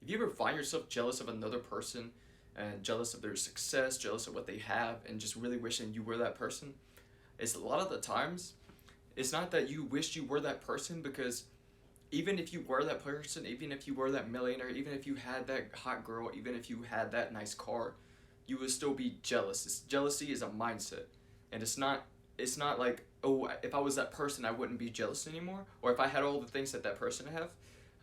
If you ever find yourself jealous of another person and jealous of their success, jealous of what they have, and just really wishing you were that person, it's a lot of the times, it's not that you wish you were that person, because even if you were that person, even if you were that millionaire, even if you had that hot girl, even if you had that nice car, you would still be jealous. Jealousy is a mindset, and it's not like, oh, if I was that person, I wouldn't be jealous anymore, or if I had all the things that that person have,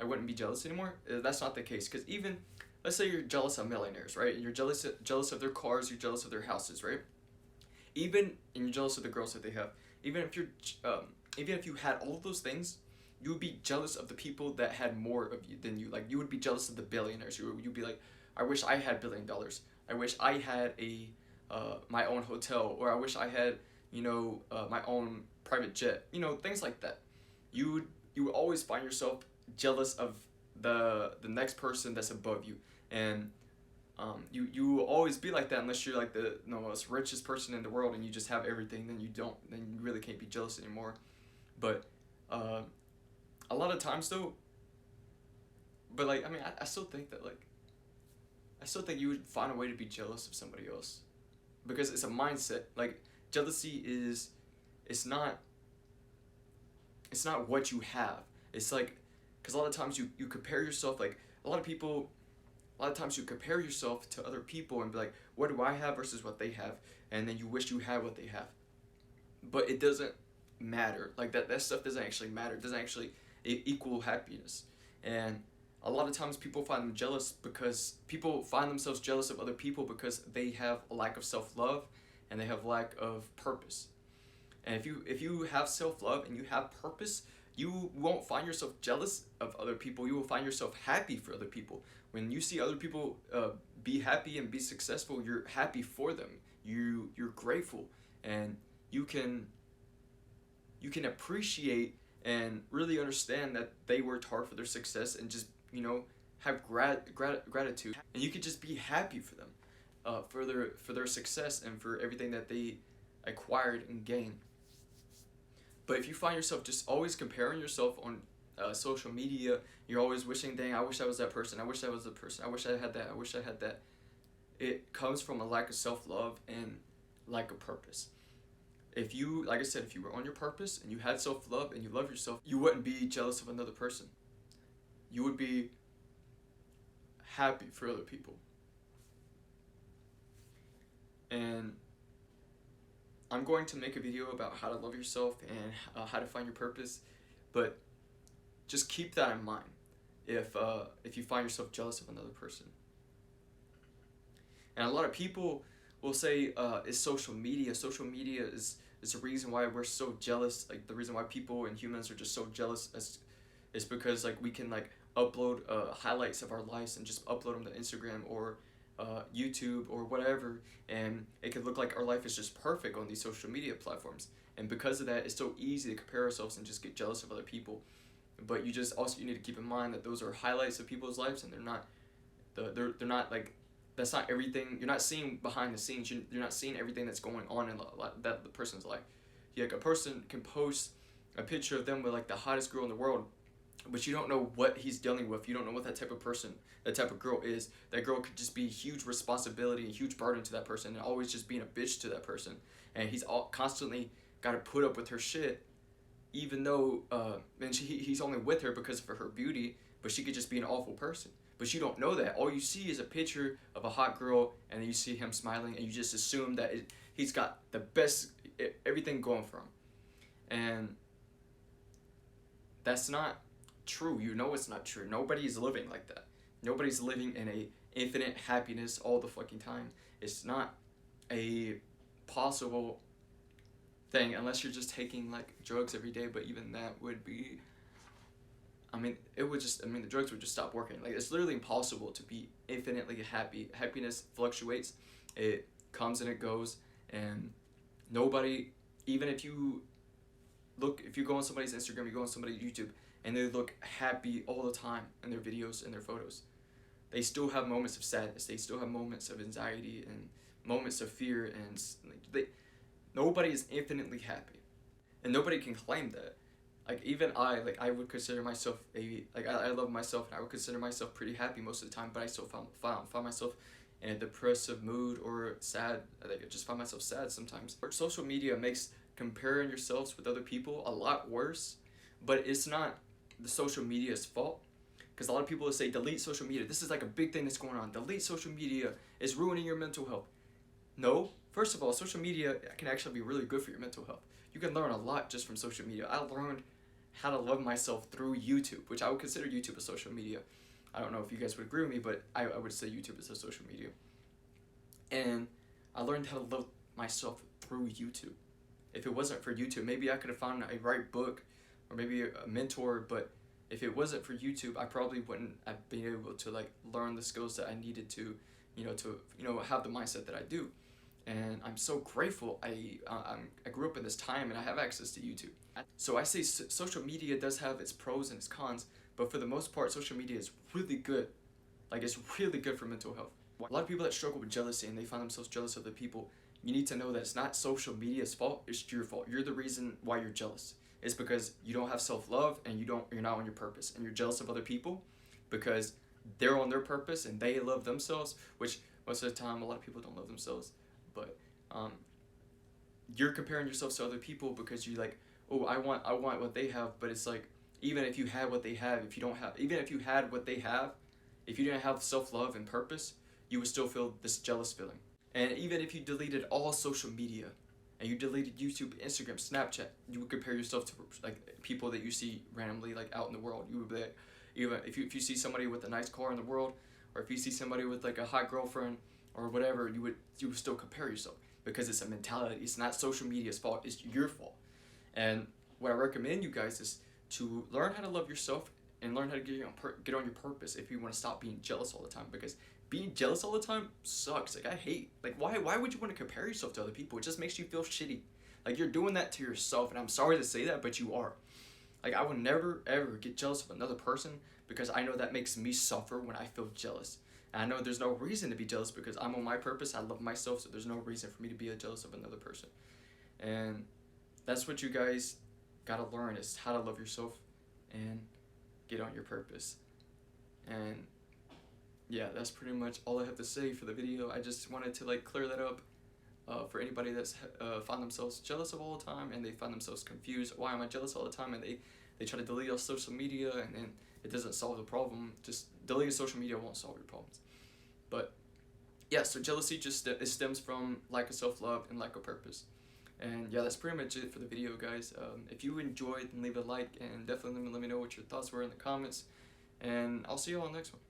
I wouldn't be jealous anymore. That's not the case, because even let's say you're jealous of millionaires, right? And you're jealous of their cars, you're jealous of their houses, right? Even and you're jealous of the girls that they have. Even if you're even if you had all of those things, you would be jealous of the people that had more of you than you. Like, you would be jealous of the billionaires. You'd be like, I wish I had $1 billion. I wish I had a my own hotel, or I wish I had, my own private jet. Things like that. You would always find yourself jealous of the next person that's above you, and you will always be like that unless you're like the most richest person in the world and you just have everything. Then you really can't be jealous anymore. But uh, a lot of times though, but like, I mean, I still think that, like, I still think you would find a way to be jealous of somebody else, because it's a mindset. Like, jealousy is, it's not it's not what you have. It's like, because a lot of times you compare yourself, like, a lot of people, a lot of times you compare yourself to other people and be like, what do I have versus what they have, and then you wish you had what they have. But it doesn't matter. Like, that stuff doesn't actually matter. It doesn't actually equal happiness. And a lot of times people find them jealous because people find themselves jealous of other people because they have a lack of self-love, and they have lack of purpose. And if you have self-love and you have purpose, you won't find yourself jealous of other people. You will find yourself happy for other people. When you see other people be happy and be successful, you're happy for them. You're grateful, and you can you can appreciate and really understand that they worked hard for their success, and just, have gratitude, and you could just be happy for them, for their success and for everything that they acquired and gained. But if you find yourself just always comparing yourself on social media, you're always wishing, dang, I wish I was that person, I wish I was the person, I wish I had that, I wish I had that. It comes from a lack of self-love and lack of purpose. If you, like I said, if you were on your purpose and you had self-love and you love yourself, you wouldn't be jealous of another person. You would be happy for other people. And I'm going to make a video about how to love yourself and how to find your purpose, but just keep that in mind if you find yourself jealous of another person. And a lot of people will say, it's social media. Social media is the reason why we're so jealous. Like, the reason why people and humans are just so jealous is because, like, we can, like, upload highlights of our lives and just upload them to Instagram or YouTube or whatever, and it could look like our life is just perfect on these social media platforms. And because of that, it's so easy to compare ourselves and just get jealous of other people. But you need to keep in mind that those are highlights of people's lives, and they're not like, that's not everything. You're not seeing behind the scenes. You're not seeing everything that's going on in that the person's life. Like, a person can post a picture of them with, like, the hottest girl in the world, but you don't know what he's dealing with. You don't know what that type of person, that type of girl is. That girl could just be huge responsibility and huge burden to that person, and always just being a bitch to that person. And he's constantly got to put up with her shit, even though and he's only with her because of her beauty, but she could just be an awful person. But you don't know that. All you see is a picture of a hot girl, and then you see him smiling, and you just assume that he's got the best, everything going for him. And that's not true. You know it's not true. Nobody's living like that. Nobody's living in a infinite happiness all the fucking time. It's not a possible thing unless you're just taking, like, drugs every day, but even that would be, the drugs would just stop working. Like, it's literally impossible to be infinitely happy. Happiness fluctuates. It comes and it goes, and nobody, even if you go on somebody's Instagram, you go on somebody's YouTube, and they look happy all the time in their videos and their photos, they still have moments of sadness. They still have moments of anxiety and moments of fear, and nobody is infinitely happy, and nobody can claim that. Like even I would consider myself I love myself, and I would consider myself pretty happy most of the time, but I still find myself in a depressive mood or sad. I just find myself sad sometimes. Social media makes comparing yourselves with other people a lot worse, but it's not the social media's fault. Because a lot of people will say, delete social media. This is like a big thing that's going on. Delete social media. It's ruining your mental health. No. First of all, social media can actually be really good for your mental health. You can learn a lot just from social media. I learned how to love myself through YouTube, which I would consider YouTube a social media. I don't know if you guys would agree with me, but I would say YouTube is a social media. And I learned how to love myself through YouTube. If it wasn't for YouTube, maybe I could have found a right book or maybe a mentor, but if it wasn't for YouTube, I probably wouldn't have been able to like learn the skills that I needed to have the mindset that I do. And I'm so grateful I grew up in this time and I have access to YouTube. So I say social media does have its pros and its cons, but for the most part, social media is really good. Like, it's really good for mental health. A lot of people that struggle with jealousy and they find themselves jealous of other people, you need to know that it's not social media's fault, it's your fault. You're the reason why you're jealous. It's because you don't have self-love and you're not on your purpose, and you're jealous of other people because they're on their purpose and they love themselves, which most of the time a lot of people don't love themselves. But you're comparing yourself to other people because you're like, oh, I want what they have. But it's like, even if you had what they have, if you didn't have self-love and purpose, you would still feel this jealous feeling. And even if you deleted all social media and you deleted YouTube, Instagram, Snapchat, you would compare yourself to like people that you see randomly like out in the world. You would be like, even if you see somebody with a nice car in the world, or if you see somebody with like a hot girlfriend or whatever, you would still compare yourself, because it's a mentality. It's not social media's fault, it's your fault. And what I recommend you guys is to learn how to love yourself and learn how to get on your purpose if you want to stop being jealous all the time, because being jealous all the time sucks. Like, I hate, like, why would you want to compare yourself to other people? It just makes you feel shitty. Like, you're doing that to yourself, and I'm sorry to say that, but you are. Like, I would never ever get jealous of another person, because I know that makes me suffer when I feel jealous. And I know there's no reason to be jealous because I'm on my purpose, I love myself, so there's no reason for me to be jealous of another person. And that's what you guys gotta learn, is how to love yourself and get on your purpose. And yeah, that's pretty much all I have to say for the video. I just wanted to like clear that up for anybody that's find themselves jealous of all the time, and they find themselves confused. Why am I jealous all the time? And they try to delete all social media, and then it doesn't solve the problem. Just deleting social media won't solve your problems. But yeah, so jealousy just it stems from lack of self-love and lack of purpose. And yeah, that's pretty much it for the video, guys. If you enjoyed, then leave a like, and definitely let me know what your thoughts were in the comments. And I'll see you all next one.